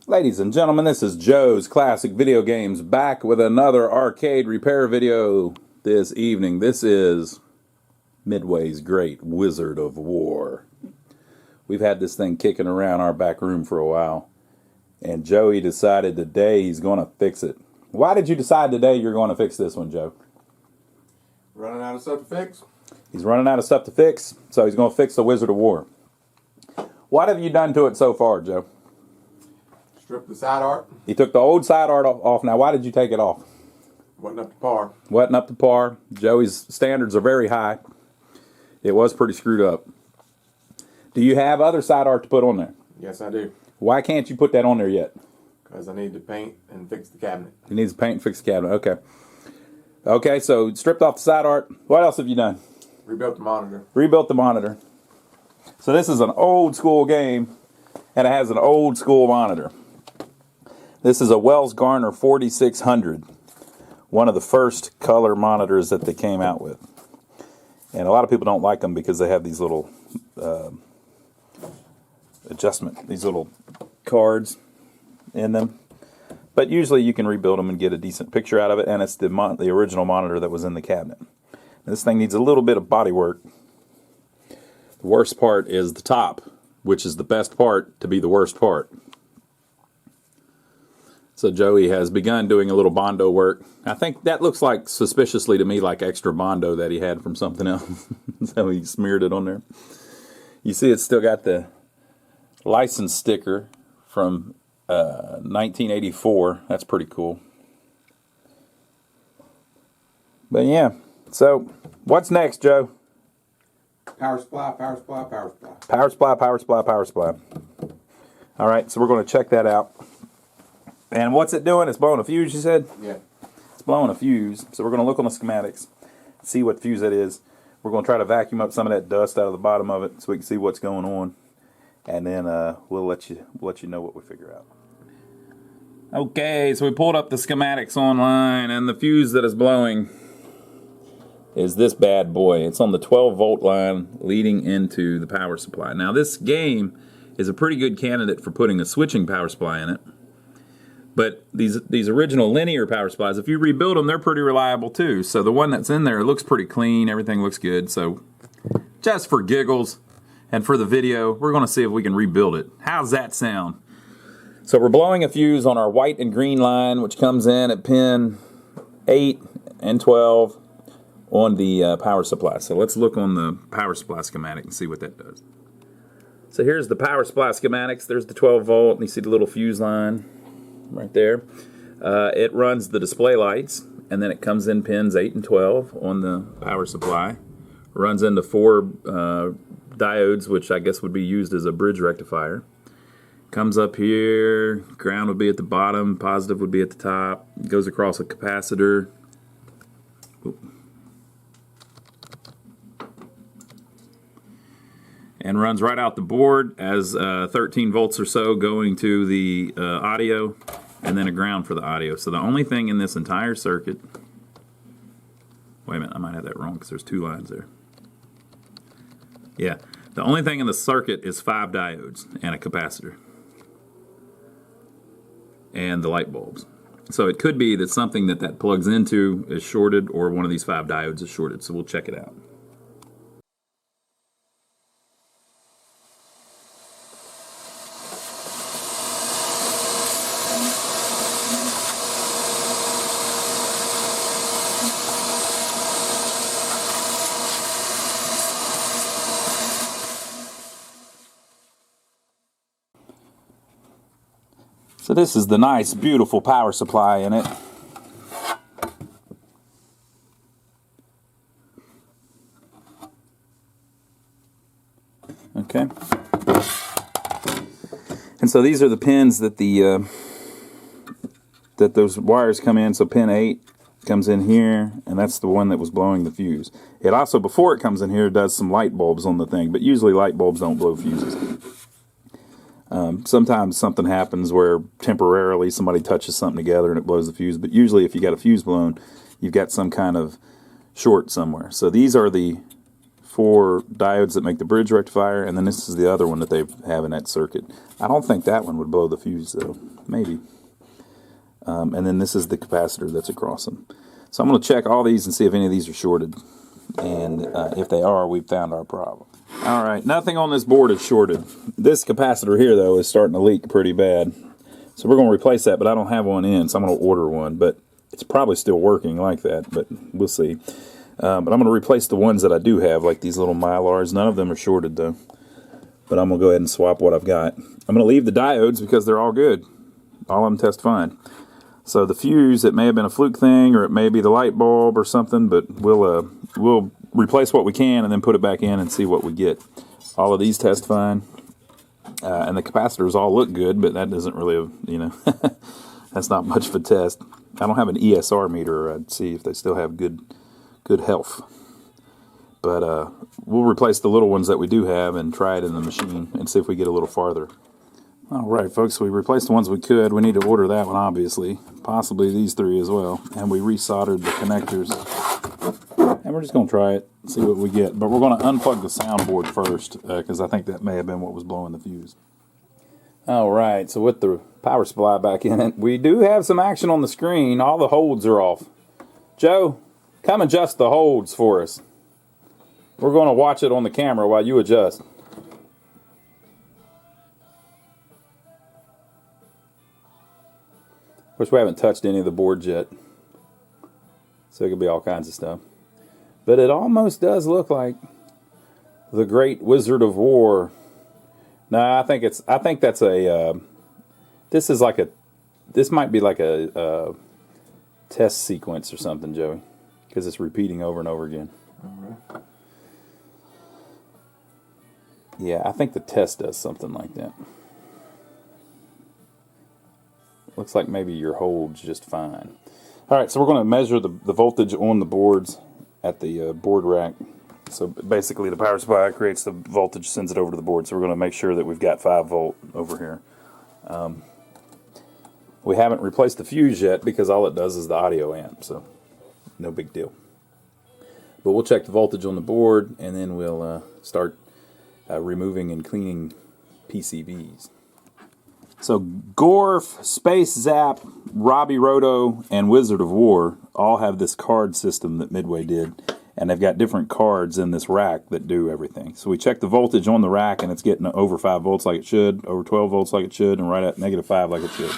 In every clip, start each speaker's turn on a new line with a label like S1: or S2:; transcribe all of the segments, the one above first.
S1: Ladies and gentlemen, this is Joe's Classic Video Games back with another arcade repair video this evening. This is Midway's Great Wizard of WOR. We've had this thing kicking around our back room for a while, and Joey decided today he's going to fix it. Why did you decide today you're going to fix this one, Joe?
S2: Running out of stuff to fix.
S1: He's running out of stuff to fix, so he's going to fix the Wizard of WOR. What have you done to it so far, Joe?
S2: Stripped the side art.
S1: He took the old side art off. Now, why did you take it off?
S2: Wasn't up to par.
S1: Wasn't up to par. Joey's standards are very high. It was pretty screwed up. Do you have other side art to put on there?
S2: Yes, I do.
S1: Why can't you put that on there yet?
S2: Because I need to paint and fix the cabinet.
S1: He needs to paint and fix the cabinet. Okay. Okay, so stripped off the side art. What else have you done?
S2: Rebuilt the monitor.
S1: Rebuilt the monitor. So this is an old school game, and it has an old school monitor. This is a Wells Garner 4600, one of the first color monitors that they came out with. And a lot of people don't like them because they have these little these little cards in them. But usually you can rebuild them and get a decent picture out of it, and it's the original monitor that was in the cabinet. This thing needs a little bit of body work. The worst part is the top, which is the best part to be the worst part. So Joey has begun doing a little Bondo work. I think that looks like, suspiciously to me, like extra Bondo that he had from something else. So he smeared it on there. You see it's still got the license sticker from 1984. That's pretty cool. But yeah, so what's next, Joe?
S2: Power supply, power supply, power supply.
S1: Power supply, power supply, power supply. All right, so we're going to check that out. And what's it doing? It's blowing a fuse, you said?
S2: Yeah.
S1: It's blowing a fuse. So we're going to look on the schematics, see what fuse that is. We're going to try to vacuum up some of that dust out of the bottom of it so we can see what's going on. And then we'll let you know what we figure out. Okay, so we pulled up the schematics online, and the fuse that is blowing is this bad boy. It's on the 12-volt line leading into the power supply. Now, this game is a pretty good candidate for putting a switching power supply in it. But these original linear power supplies, if you rebuild them, they're pretty reliable too. So the one that's in there looks pretty clean. Everything looks good. So just for giggles and for the video, we're going to see if we can rebuild it. How's that sound? So we're blowing a fuse on our white and green line, which comes in at pin 8 and 12 on the power supply. So let's look on the power supply schematic and see what that does. So here's the power supply schematics. There's the 12 volt, and you see the little fuse line right there. It runs the display lights, and then it comes in pins 8 and 12 on the power supply. Runs into 4 diodes, which I guess would be used as a bridge rectifier. Comes up here, ground would be at the bottom, positive would be at the top. Goes across a capacitor. Oop. And runs right out the board as 13 volts or so going to the audio, and then a ground for the audio. So the only thing in this entire circuit, wait a minute, I might have that wrong because there's 2 lines there. Yeah, the only thing in the circuit is 5 diodes and a capacitor and the light bulbs. So it could be that something that plugs into is shorted, or one of these 5 diodes is shorted. So we'll check it out. So this is the nice, beautiful power supply in it. Okay. And so these are the pins that that those wires come in. So pin 8 comes in here, and that's the one that was blowing the fuse. It also, before it comes in here, does some light bulbs on the thing, but usually light bulbs don't blow fuses. Sometimes something happens where temporarily somebody touches something together and it blows the fuse, but usually if you got a fuse blown, you've got some kind of short somewhere. So these are the 4 diodes that make the bridge rectifier, and then this is the other one that they have in that circuit. I don't think that one would blow the fuse, though. Maybe. And then this is the capacitor that's across them. So I'm going to check all these and see if any of these are shorted. And if they are, we've found our problem. All right, nothing on this board is shorted. This capacitor here, though, is starting to leak pretty bad. So we're going to replace that, but I don't have one in, so I'm going to order one. But it's probably still working like that, but we'll see. But I'm going to replace the ones that I do have, like these little Mylars. None of them are shorted, though. But I'm going to go ahead and swap what I've got. I'm going to leave the diodes because they're all good. All of them test fine. So the fuse, it may have been a fluke thing, or it may be the light bulb or something, but we'll replace what we can and then put it back in and see what we get. All of these test fine. And the capacitors all look good, but that doesn't really, that's not much of a test. I don't have an ESR meter. I'd see if they still have good health. But we'll replace the little ones that we do have and try it in the machine and see if we get a little farther. All right, folks, we replaced the ones we could. We need to order that one, obviously. Possibly these 3 as well. And we resoldered the connectors. And we're just going to try it, see what we get. But we're going to unplug the soundboard first, because I think that may have been what was blowing the fuse. All right, so with the power supply back in it, we do have some action on the screen. All the holds are off. Joe, come adjust the holds for us. We're going to watch it on the camera while you adjust. Of course, we haven't touched any of the boards yet, so it could be all kinds of stuff. But it almost does look like the Great Wizard of WOR. No, I think that's a. This might be like a test sequence or something, Joey, because it's repeating over and over again.
S2: All right.
S1: Yeah, I think the test does something like that. Looks like maybe your hold's just fine. All right, so we're going to measure the voltage on the boards at the board rack. So basically the power supply creates the voltage, sends it over to the board. So we're going to make sure that we've got 5 volt over here. We haven't replaced the fuse yet because all it does is the audio amp, so no big deal. But we'll check the voltage on the board, and then we'll start removing and cleaning PCBs. So Gorf, Space Zap, Robbie Roto, and Wizard of WOR all have this card system that Midway did, and they've got different cards in this rack that do everything. So we check the voltage on the rack, and it's getting over 5 volts like it should, over 12 volts like it should, and right at -5 like it should.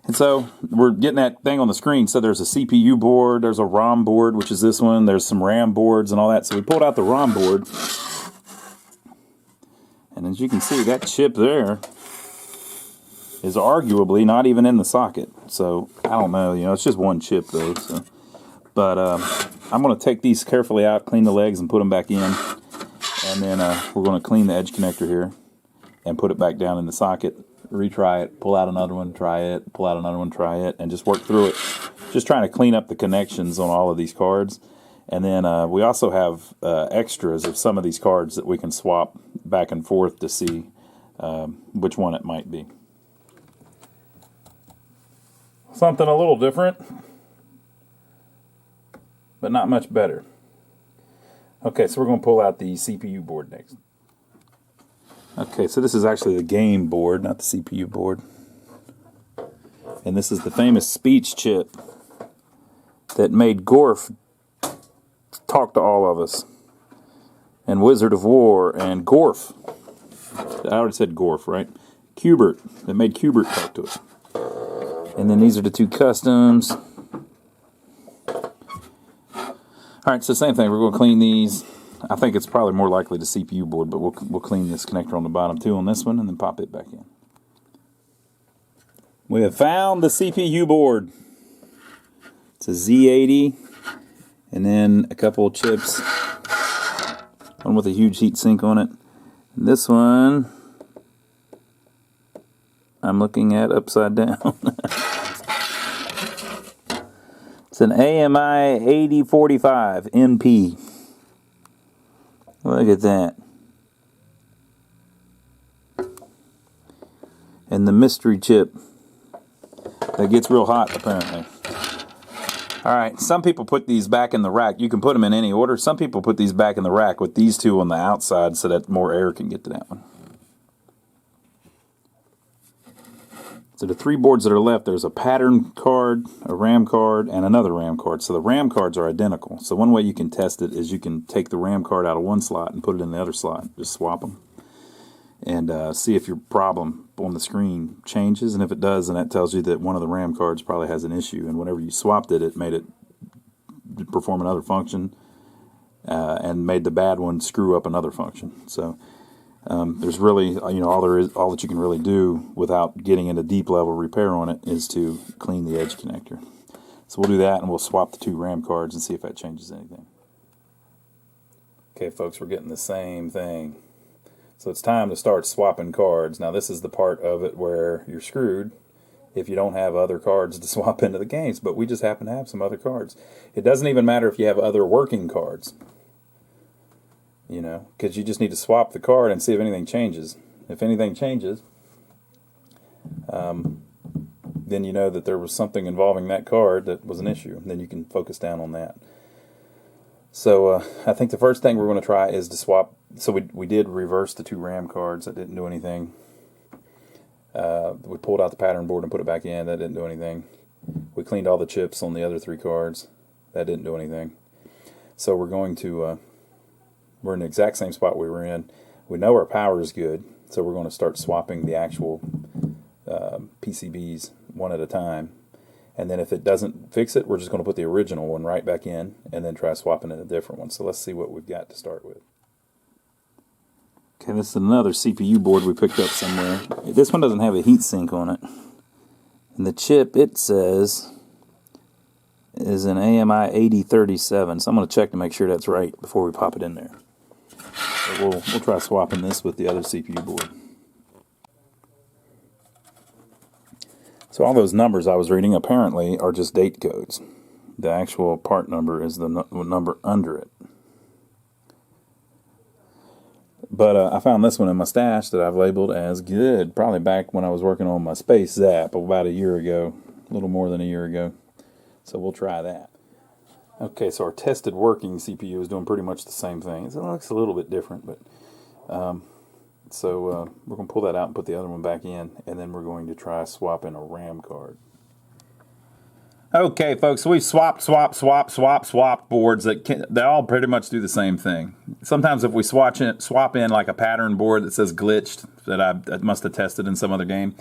S1: And so we're getting that thing on the screen. So there's a CPU board, there's a ROM board, which is this one, there's some RAM boards and all that. So we pulled out the ROM board, and as you can see, that chip there is arguably not even in the socket. So I don't know, it's just one chip though. So. But I'm going to take these carefully out, clean the legs, and put them back in. And then we're going to clean the edge connector here and put it back down in the socket. Retry it, pull out another one, try it, pull out another one, try it, and just work through it. Just trying to clean up the connections on all of these cards. And then we also have extras of some of these cards that we can swap back and forth to see which one it might be. Something a little different, but not much better. Okay, so we're going to pull out the CPU board next. Okay, so this is actually the game board, not the CPU board. And this is the famous speech chip that made Gorf talk to all of us. And Wizard of WOR and Gorf. I already said Gorf, right? Cubert. That made Cubert talk to us. And then these are the 2 customs. Alright, so same thing. We're going to clean these. I think it's probably more likely the CPU board, but we'll clean this connector on the bottom too on this one and then pop it back in. We have found the CPU board. It's a Z80 and then a couple of chips. One with a huge heat sink on it. And this one I'm looking at upside down. It's an AMI 8045 NP. Look at that. And the mystery chip that gets real hot, apparently. All right, some people put these back in the rack. You can put them in any order. Some people put these back in the rack with these two on the outside so that more air can get to that one. So the 3 boards that are left, there's a pattern card, a RAM card, and another RAM card. So the RAM cards are identical. So one way you can test it is you can take the RAM card out of one slot and put it in the other slot. Just swap them. And see if your problem on the screen changes. And if it does, then that tells you that one of the RAM cards probably has an issue. And whenever you swapped it, it made it perform another function and made the bad one screw up another function. So there's really, all that you can really do without getting into deep level repair on it is to clean the edge connector. So we'll do that, and we'll swap the 2 RAM cards and see if that changes anything. Okay, folks, we're getting the same thing. So it's time to start swapping cards. Now this is the part of it where you're screwed if you don't have other cards to swap into the games, but we just happen to have some other cards. It doesn't even matter if you have other working cards, because you just need to swap the card and see if anything changes. If anything changes, then you know that there was something involving that card that was an issue. Then you can focus down on that. So I think the first thing we're going to try is to swap. So we did reverse the 2 RAM cards. That didn't do anything. We pulled out the pattern board and put it back in. That didn't do anything. We cleaned all the chips on the other 3 cards. That didn't do anything. So we're going to, we're in the exact same spot we were in. We know our power is good. So we're going to start swapping the actual PCBs one at a time. And then if it doesn't fix it, we're just going to put the original one right back in and then try swapping in a different one. So let's see what we've got to start with. Okay, this is another CPU board we picked up somewhere. This one doesn't have a heat sink on it. And the chip, it says, is an AMI 8037. So I'm going to check to make sure that's right before we pop it in there. So we'll try swapping this with the other CPU board. So all those numbers I was reading apparently are just date codes. The actual part number is the number under it. But I found this one in my stash that I've labeled as good, probably back when I was working on my Space Zap about a year ago, a little more than a year ago. So we'll try that. Okay, so our tested working CPU is doing pretty much the same thing. It looks a little bit different, but so we're going to pull that out and put the other one back in, and then we're going to try swapping a RAM card. Okay, folks, so we've swapped boards they all pretty much do the same thing. Sometimes if we swap in like a pattern board that says glitched, that I must have tested in some other game,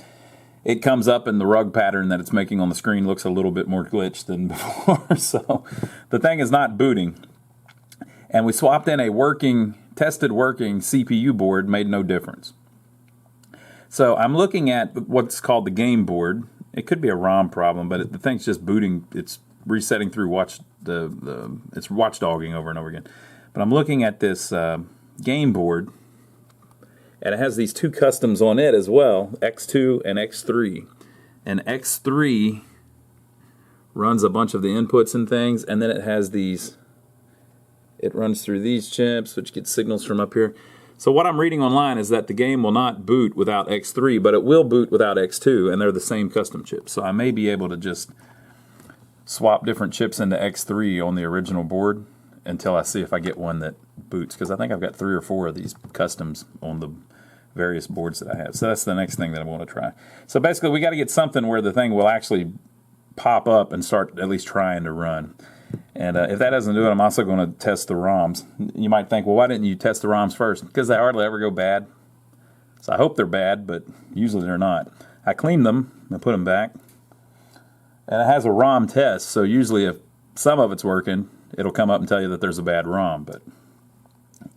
S1: it comes up and the rug pattern that it's making on the screen looks a little bit more glitched than before. So the thing is not booting. And we swapped in a tested working CPU board, made no difference. So I'm looking at what's called the game board. It could be a ROM problem, but the thing's just booting. It's resetting through it's watchdogging over and over again. But I'm looking at this game board, and it has these 2 customs on it as well, X2 and X3. And X3 runs a bunch of the inputs and things, and then it has these. It runs through these chips, which gets signals from up here. So what I'm reading online is that the game will not boot without X3, but it will boot without X2, and they're the same custom chips. So I may be able to just swap different chips into X3 on the original board until I see if I get one that boots, because I think I've got 3 or 4 of these customs on the various boards that I have. So that's the next thing that I want to try. So basically we got to get something where the thing will actually pop up and start at least trying to run. And if that doesn't do it, I'm also going to test the ROMs. You might think, well, why didn't you test the ROMs first? Because they hardly ever go bad. So I hope they're bad, but usually they're not. I cleaned them and put them back. And it has a ROM test, so usually if some of it's working, it'll come up and tell you that there's a bad ROM. But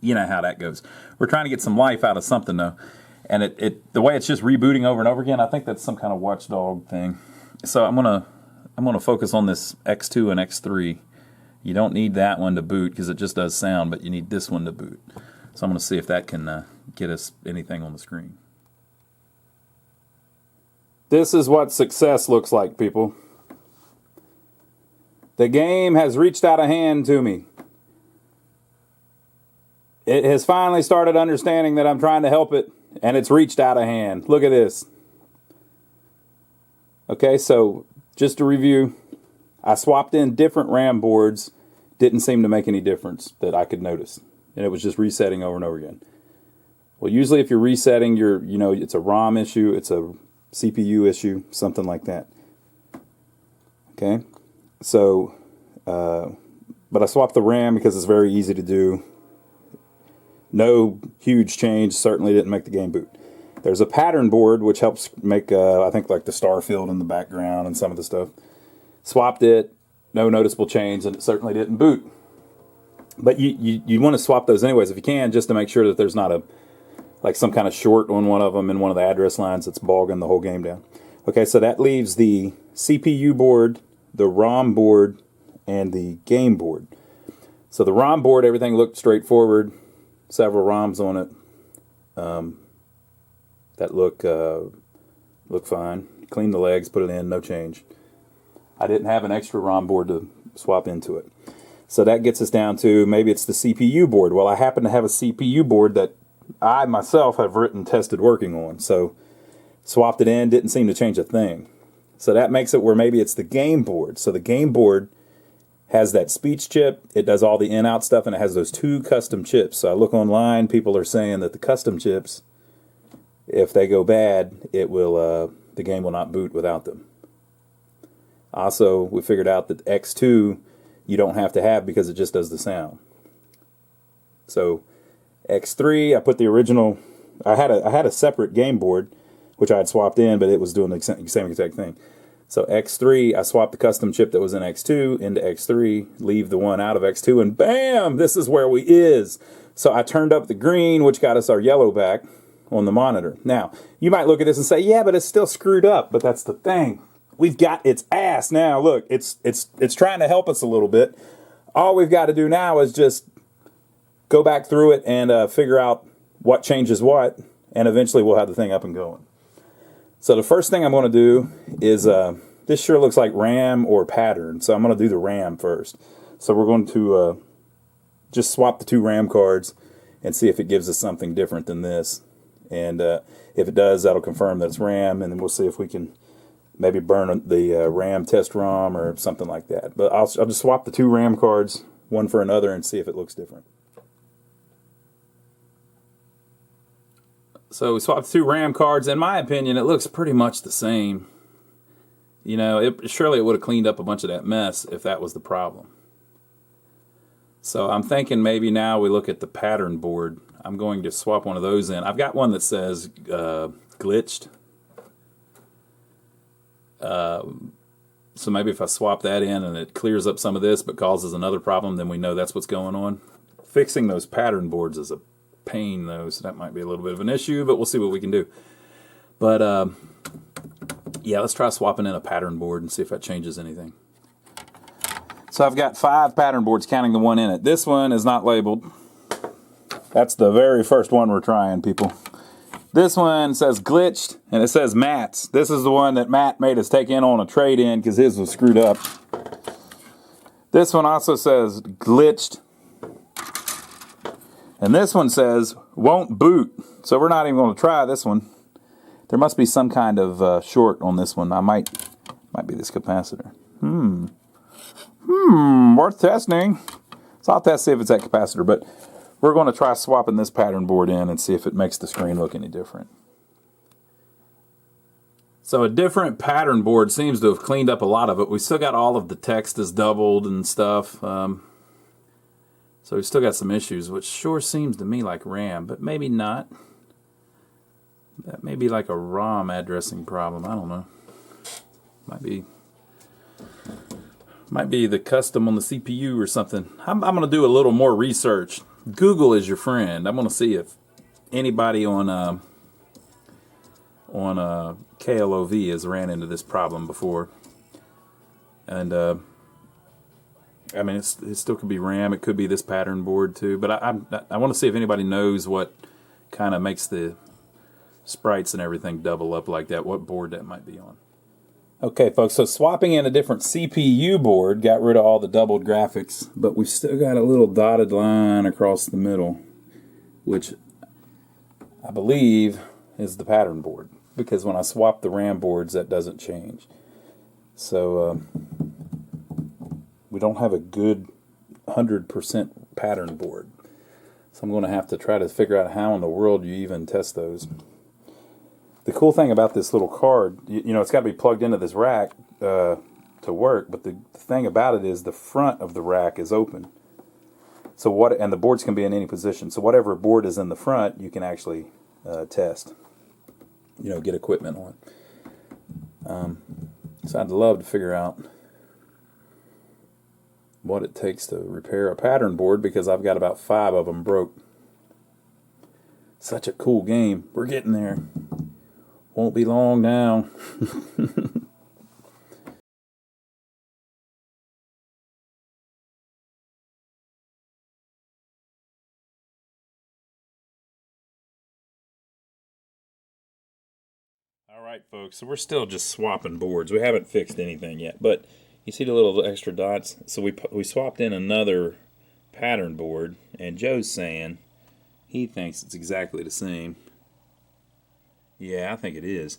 S1: you know how that goes. We're trying to get some life out of something, though. And the way it's just rebooting over and over again, I think that's some kind of watchdog thing. So I'm gonna focus on this X2 and X3. You don't need that one to boot because it just does sound, but you need this one to boot. So I'm going to see if that can get us anything on the screen. This is what success looks like, people. The game has reached out a hand to me. It has finally started understanding that I'm trying to help it, and it's reached out a hand. Look at this. Okay, so just to review, I swapped in different RAM boards, didn't seem to make any difference that I could notice. And it was just resetting over and over again. Well, usually if you're resetting, it's a ROM issue, it's a CPU issue, something like that. Okay, so, but I swapped the RAM because it's very easy to do. No huge change, certainly didn't make the game boot. There's a pattern board which helps make, I think, like the star field in the background and some of the stuff. Swapped it, no noticeable change, and it certainly didn't boot. But you want to swap those anyways if you can, just to make sure that there's not some kind of short on one of them in one of the address lines that's bogging the whole game down. Okay, so that leaves the CPU board, the ROM board, and the game board. So the ROM board, everything looked straightforward. Several ROMs on it that look fine. Clean the legs, put it in, no change. I didn't have an extra ROM board to swap into it. So that gets us down to maybe it's the CPU board. Well, I happen to have a CPU board that I myself have tested working on. So swapped it in, didn't seem to change a thing. So that makes it where maybe it's the game board. So the game board has that speech chip, it does all the in-out stuff, and it has those 2 custom chips. So I look online, people are saying that the custom chips, if they go bad, the game will not boot without them. Also, we figured out that X2 you don't have to have because it just does the sound. So X3, I put the original, I had a separate game board, which I had swapped in, but it was doing the same exact thing. So X3, I swapped the custom chip that was in X2 into X3, leave the one out of X2, and bam, this is where we is. So I turned up the green, which got us our yellow back on the monitor. Now, you might look at this and say, yeah, but it's still screwed up. But that's the thing. We've got its ass now. Look, it's trying to help us a little bit. All we've got to do now is just go back through it and figure out what changes what, and eventually we'll have the thing up and going. So the first thing I'm going to do is, this sure looks like RAM or pattern, so I'm going to do the RAM first. So we're going to just swap the 2 RAM cards and see if it gives us something different than this. And if it does, that'll confirm that it's RAM, and then we'll see if we can maybe burn the RAM test ROM or something like that. But I'll just swap the 2 RAM cards, one for another, and see if it looks different. So we swapped 2 RAM cards. In my opinion, it looks pretty much the same. Surely it would have cleaned up a bunch of that mess if that was the problem. So I'm thinking maybe now we look at the pattern board. I'm going to swap one of those in. I've got one that says glitched. So maybe if I swap that in and it clears up some of this but causes another problem, then we know that's what's going on. Fixing those pattern boards is a pain, though, so that might be a little bit of an issue, but we'll see what we can do. But, yeah, let's try swapping in a pattern board and see if that changes anything. So I've got 5 pattern boards, counting the one in it. This one is not labeled. That's the very first one we're trying, people. This one says glitched, and it says Matt's. This is the one that Matt made us take in on a trade-in because his was screwed up. This one also says glitched. And this one says won't boot. So we're not even going to try this one. There must be some kind of short on this one. Might be this capacitor. Worth testing. So I'll see if it's that capacitor, but we're going to try swapping this pattern board in and see if it makes the screen look any different. So a different pattern board seems to have cleaned up a lot of it. We still got all of the text is doubled and stuff. So we've still got some issues, which sure seems to me like RAM, but maybe not. That may be like a ROM addressing problem. I don't know. Might be the custom on the CPU or something. I'm going to do a little more research. Google is your friend. I'm going to see if anybody on KLOV has ran into this problem before. And I mean, it still could be RAM. It could be this pattern board too. But I want to see if anybody knows what kind of makes the sprites and everything double up like that. What board that might be on. Okay, folks. So swapping in a different CPU board got rid of all the doubled graphics, but we've still got a little dotted line across the middle, which I believe is the pattern board. Because when I swap the RAM boards, that doesn't change. So we don't have a good 100% pattern board. So I'm going to have to try to figure out how in the world you even test those. The cool thing about this little card, you know, it's got to be plugged into this rack to work, but the thing about it is the front of the rack is open. So and the boards can be in any position. So whatever board is in the front, you can actually test. You know, get equipment on. So I'd love to figure out what it takes to repair a pattern board, because I've got about 5 of them broke. Such a cool game. We're getting there. Won't be long now. All right, folks, so we're still just swapping boards. We haven't fixed anything yet, but you see the little extra dots? So we swapped in another pattern board, and Joe's saying he thinks it's exactly the same. Yeah, I think it is.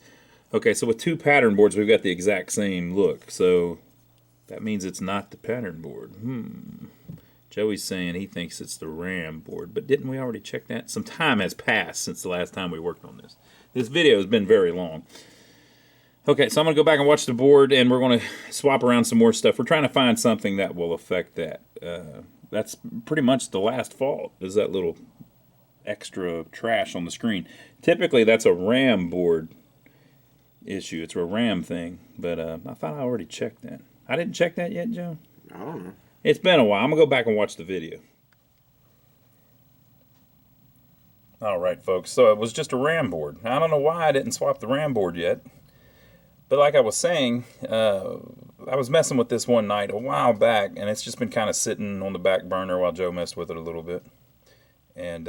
S1: Okay, so with 2 pattern boards, we've got the exact same look. So that means it's not the pattern board. Joey's saying he thinks it's the RAM board, but didn't we already check that? Some time has passed since the last time we worked on this. This video has been very long. Okay, so I'm going to go back and watch the board, and we're going to swap around some more stuff. We're trying to find something that will affect that. That's pretty much the last fault, is that little extra trash on the screen. Typically, that's a RAM board issue. It's a RAM thing, but I thought I already checked that. I didn't check that yet, Joe?
S2: I don't know.
S1: It's been a while. I'm going to go back and watch the video. All right, folks, so it was just a RAM board. I don't know why I didn't swap the RAM board yet. But like I was saying, I was messing with this one night a while back, and it's just been kind of sitting on the back burner while Joe messed with it a little bit. And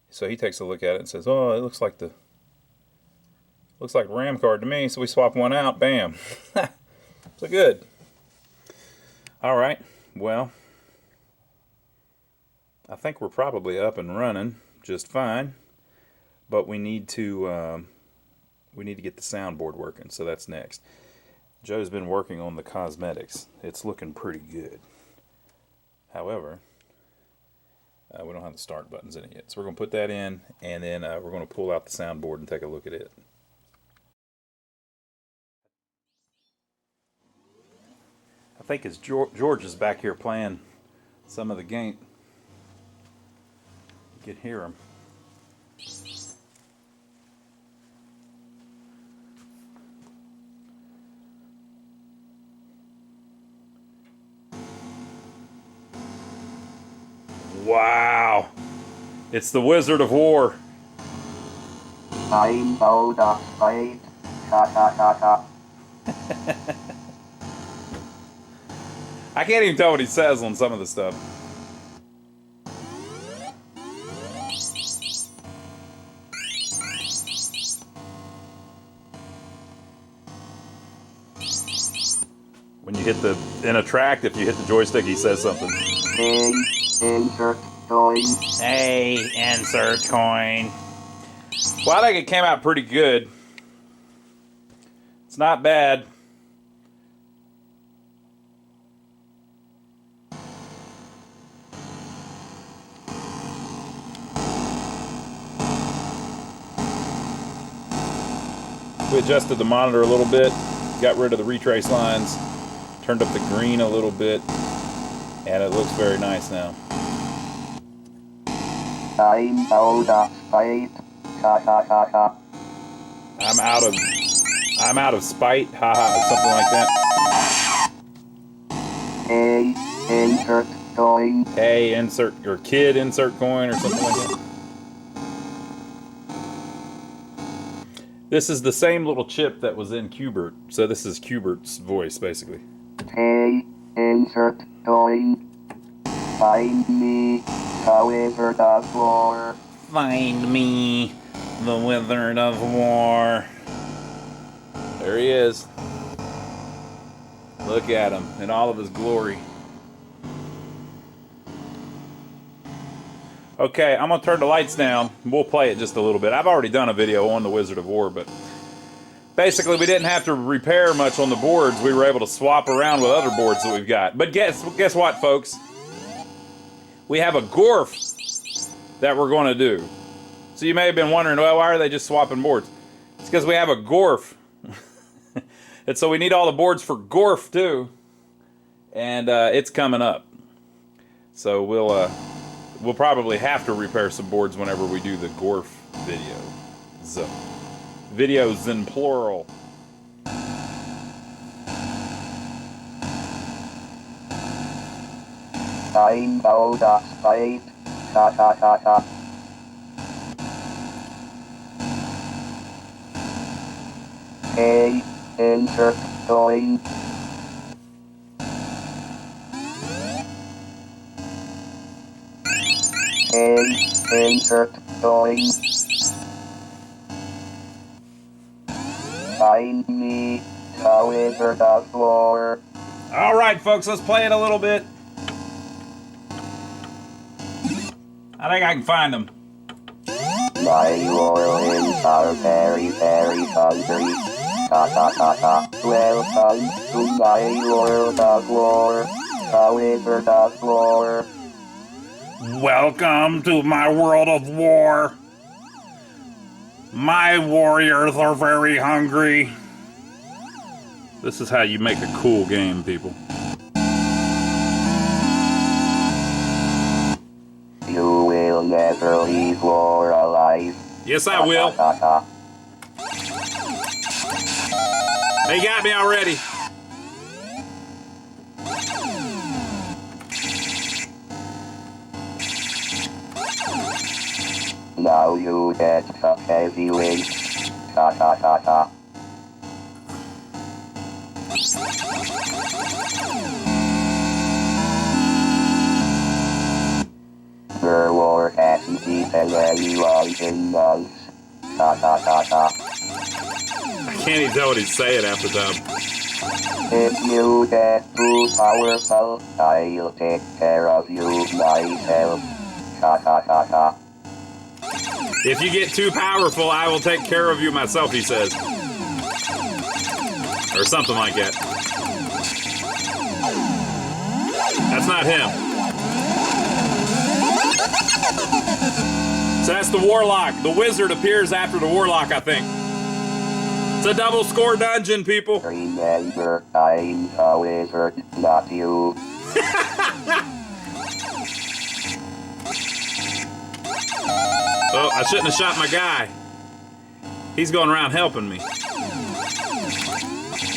S1: so he takes a look at it and says, "Oh, it looks like a RAM card to me." So we swap one out. Bam. So good. All right. Well, I think we're probably up and running just fine, but we need to get the soundboard working, so that's next. Joe's been working on the cosmetics. It's looking pretty good. However, we don't have the start buttons in it yet, so we're going to put that in, and then we're going to pull out the soundboard and take a look at it. I think it's George is back here playing some of the game. You can hear him. Wow! It's the Wizard of War.
S3: I know the fight. Ha ha ha ha.
S1: I can't even tell what he says on some of the stuff. When you hit in a track, if you hit the joystick, he says something.
S3: Hey, insert coin.
S1: Hey, insert coin. Well, I think it came out pretty good. It's not bad. We adjusted the monitor a little bit, got rid of the retrace lines, turned up the green a little bit, and it looks very nice now.
S3: I know the fight. Ha ha ha ha.
S1: I'm out of spite, haha, or something like that.
S3: Hey, insert coin.
S1: Hey, insert, or kid, insert coin, or something like that. This is the same little chip that was in Qbert, so this is Qbert's voice, basically.
S3: Hey, insert coin. Find me, the Wizard of War.
S1: Find me, the Wizard of War. There he is. Look at him in all of his glory. Okay, I'm going to turn the lights down. We'll play it just a little bit. I've already done a video on the Wizard of War, but basically we didn't have to repair much on the boards. We were able to swap around with other boards that we've got. But guess what, folks? We have a GORF that we're going to do. So you may have been wondering, well, why are they just swapping boards? It's because we have a GORF. And so we need all the boards for GORF too. And it's coming up. So we'll probably have to repair some boards whenever we do the GORF video. So, videos in plural.
S3: I'm out of spite. Ha ha ha ha. Hey, enter going. Hey, enter going. Find me, however, the WOR.
S1: All right, folks, let's play it a little bit. I think I can find them.
S3: My orleans are very, very hungry. Ha ha ha ha. Welcome to my world of war. However, the WOR.
S1: Welcome to my world of war. My warriors are very hungry. This is how you make a cool game, people.
S3: You will never leave WOR alive.
S1: Yes, I will.
S3: Ha ha ha.
S1: They got me already.
S3: Now you get the heavyweight. Ha ha ha ha. The WOR hasn't beaten anyone in months. Ha ha ha ha.
S1: I can't even tell what he's saying half the time.
S3: If you get too powerful, I'll take care of you myself. Ha ha ha ha.
S1: If you get too powerful, I will take care of you myself, he says. Or something like that. That's not him. So that's the Warlock. The Wizard appears after the Warlock, I think. It's a double score dungeon, people.
S3: Remember, I'm a wizard, not you.
S1: Oh, I shouldn't have shot my guy. He's going around helping me.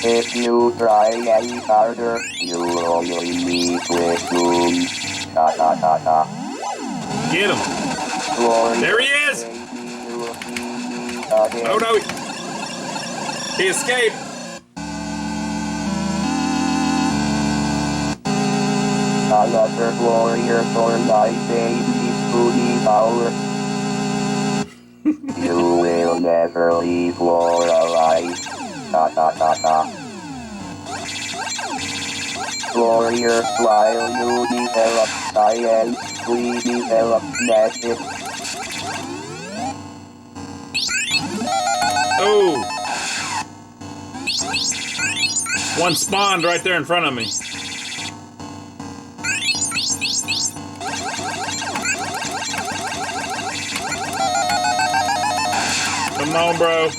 S3: If you try any harder, you'll only meet with doom. Ha ha ha ha.
S1: Get him.
S3: Glory.
S1: There he is. Oh no. He escaped.
S3: Another warrior for my baby's booty power. You will never leave WOR alive. Ha ha ha ha. Warrior, while you develop science, we develop magic.
S1: Oh. One spawned right there in front of me. Come on, bro.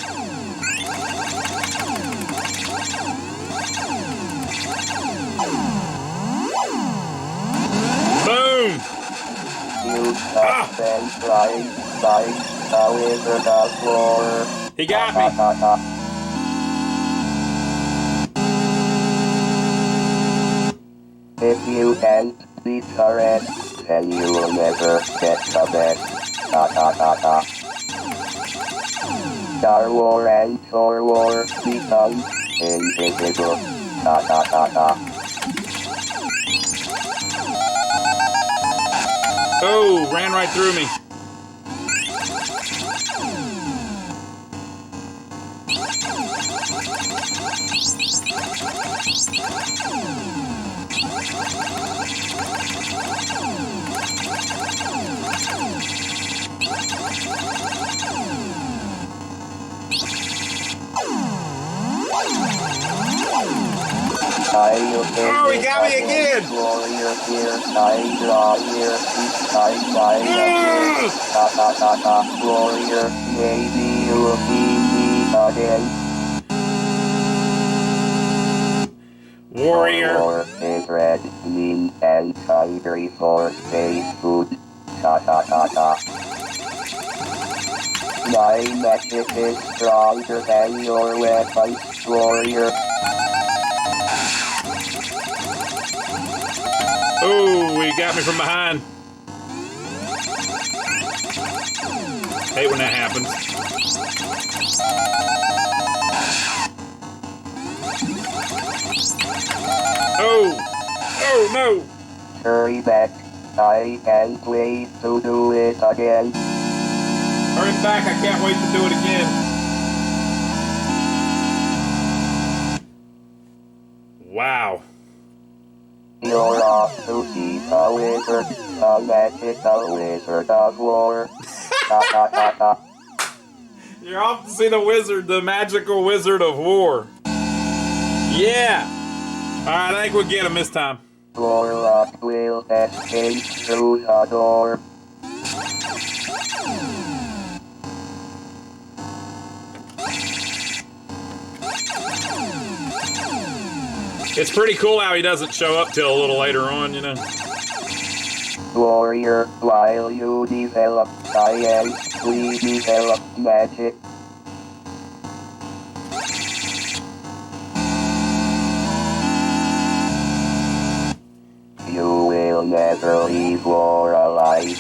S1: Boom!
S3: You stop and flying, however the WOR.
S1: He got
S3: Ha
S1: me.
S3: ha ha. If you can't beat the rest, then you will never get the best. Ha ha ha ha. Star WOR and Thor WOR become invisible. Ha ha ha ha.
S1: Oh, ran right through me. Oh, he got me again!
S3: Warrior here, I draw here, Warrior, maybe you'll see me again.
S1: Warrior.
S3: War is red, mean, and hungry for space food. My magic is stronger than your weapons, warrior.
S1: Oh, he got me from behind. Hate when that happens. Oh! Oh no!
S3: Hurry back. I can't wait to do it again.
S1: Hurry back, I can't wait to do it again. Wow.
S3: You're off to see the wizard, the magical wizard of war.
S1: You're off to see the wizard, the magical wizard of war. Yeah! Alright, I think we'll get him this time.
S3: Warlock will escape through the door.
S1: It's pretty cool how he doesn't show up till a little later on, you know.
S3: Warrior, while you develop science, we develop magic. You will never leave war alive.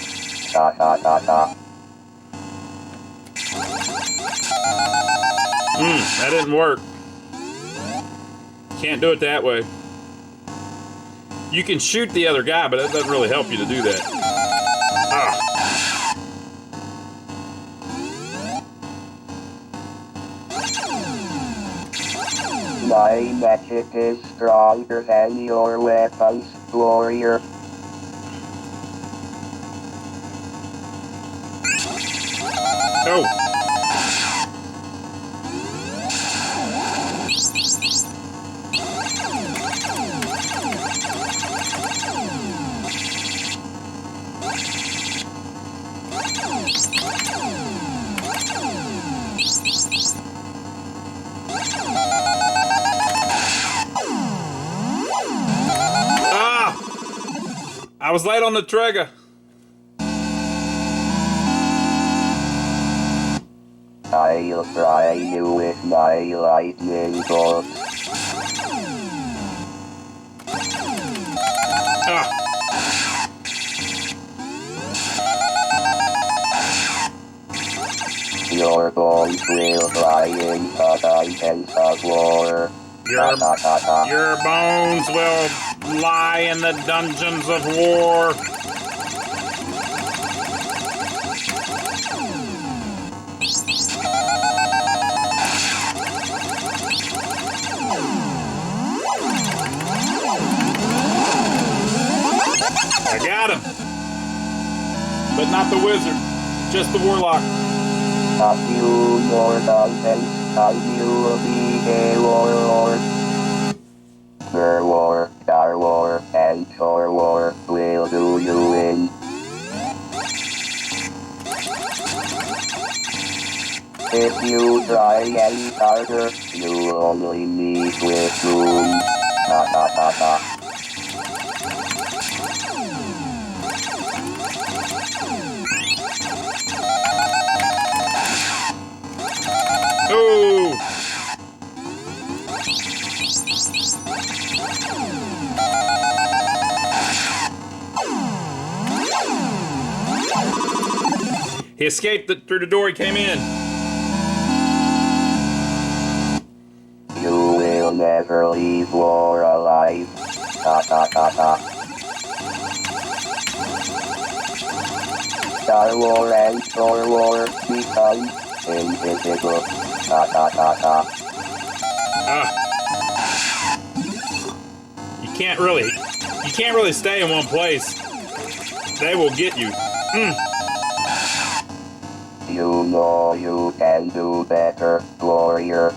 S1: That didn't work. Can't do it that way. You can shoot the other guy, but that doesn't really help you to do that. Ah.
S3: My magic is stronger than your weapons, warrior.
S1: Oh. I was late on the trigger.
S3: I'll fry you with my lightning bolt. Your bones will fly in the dungeons of war.
S1: Your bones will lie in the dungeons of war. I got him. But not the wizard, just the warlock.
S3: A few more dungeons and you'll be a warlord. Sir War, Star War, and Shore War will do you in. If you try any harder, you'll only meet with doom.
S1: Oh! He escaped through the door he came in.
S3: You will never leave war alive. Star War and Shore War become invisible.
S1: You can't really stay in one place. They will get you.
S3: You know you can do better, warrior.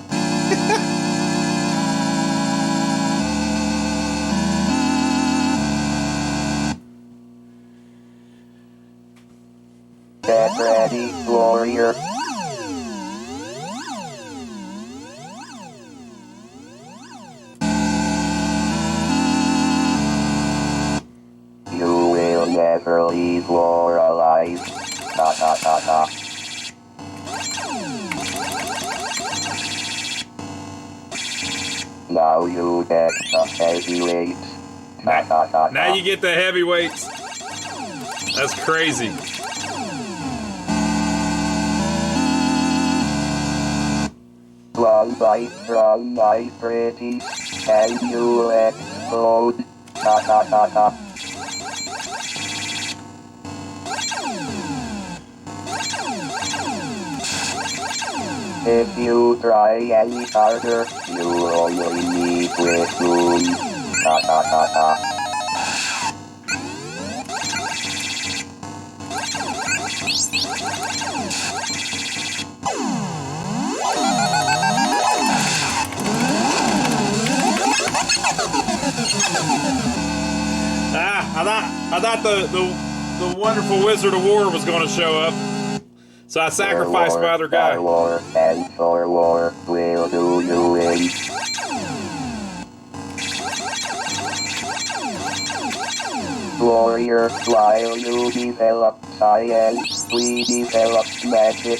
S3: Now you get the heavyweight. Ta ta ta
S1: Now
S3: ta.
S1: you get the heavyweights. That's crazy.
S3: One bite from my pretty, and you explode. Ta ta ta ta. If you try any harder, you only need wisdom. Ta ta ta ta.
S1: I thought the wonderful Wizard of War was going to show up, so I sacrificed my other guy.
S3: War and for war will do you in. Warrior, while you develop science, we develop magic.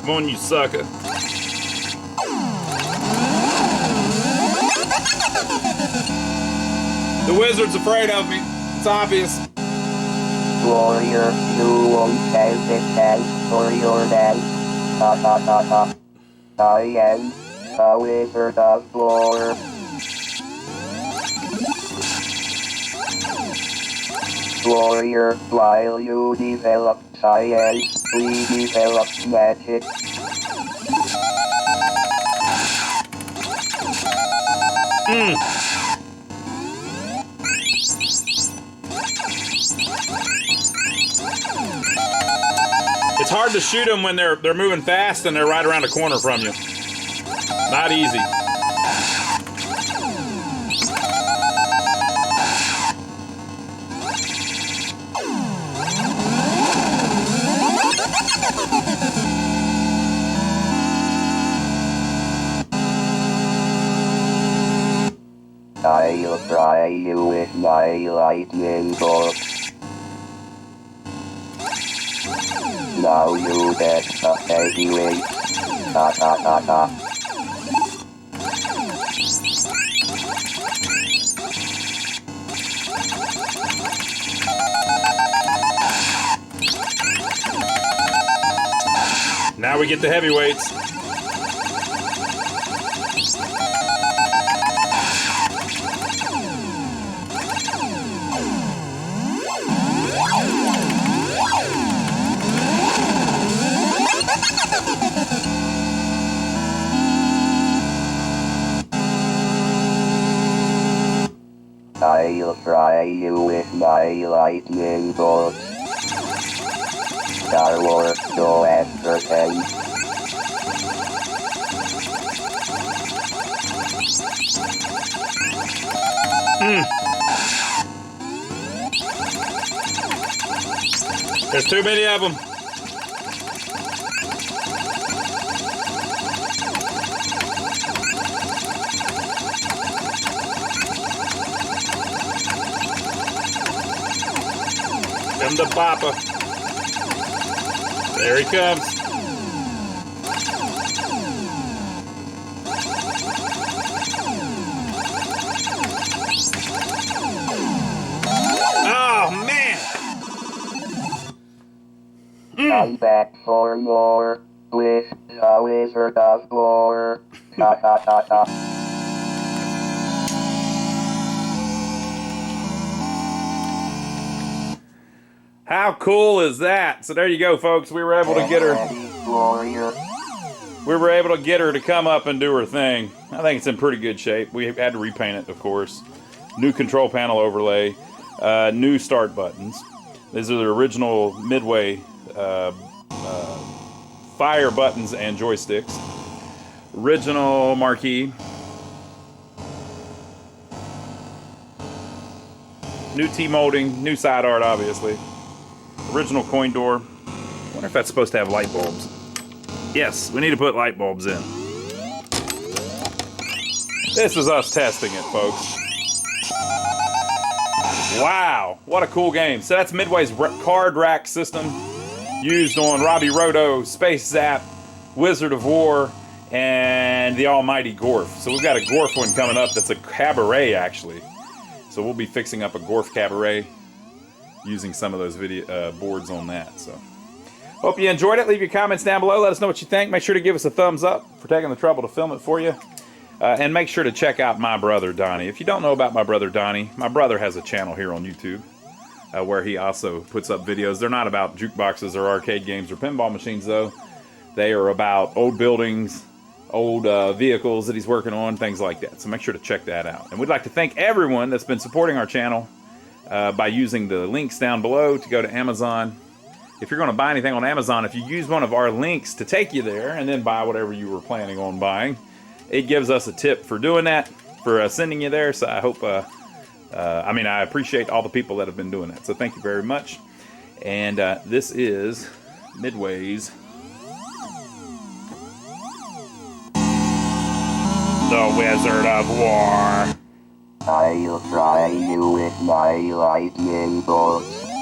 S1: Come on, you sucker. The wizard's afraid of me. It's obvious.
S3: Warrior, you won't have the chance for your dance. Ta ta ta ta. I am the Wizard of WOR. Warrior, while you develop science, we develop magic.
S1: It's hard to shoot them when they're moving fast and they're right around the corner from you. Not easy.
S3: I'll fry you with my lightning bolt. Now you get the heavyweight. Ta ta ta ta.
S1: Now we get the heavyweights.
S3: I'll fry you with my lightning bolt. Star Wars, go after them.
S1: There's too many of them. Come to Papa. There he comes. Oh, man.
S3: I'm back for more with the Wizard of WOR. Ta ta ta ta.
S1: How cool is that? So there you go, folks. We were able to get her.
S3: Warrior.
S1: We were able to get her to come up and do her thing. I think it's in pretty good shape. We had to repaint it, of course. New control panel overlay. New start buttons. These are the original Midway fire buttons and joysticks. Original marquee. new T-molding, new side art, obviously. Original coin door. Wonder if that's supposed to have light bulbs. Yes, we need to put light bulbs in. This is us testing it, folks. Wow, what a cool game. So that's Midway's card rack system used on Robbie Roto, Space Zap, Wizard of War, and the almighty Gorf. So we've got a Gorf one coming up that's a cabaret, actually. So we'll be fixing up a Gorf cabaret using some of those video boards on that. So hope you enjoyed it. Leave your comments down below. Let us know what you think. Make sure to give us a thumbs up for taking the trouble to film it for you. And make sure to check out my brother, Donnie. If you don't know about my brother, Donnie, my brother has a channel here on YouTube where he also puts up videos. They're not about jukeboxes or arcade games or pinball machines, though. They are about old buildings, old vehicles that he's working on, things like that. So make sure to check that out. And we'd like to thank everyone that's been supporting our channel by using the links down below to go to Amazon. If you're going to buy anything on Amazon, if you use one of our links to take you there and then buy whatever you were planning on buying, it gives us a tip for doing that, for sending you there. So I hope, I appreciate all the people that have been doing that. So thank you very much. And this is Midway's The Wizard of War.
S3: I'll try you with my lightning bolts.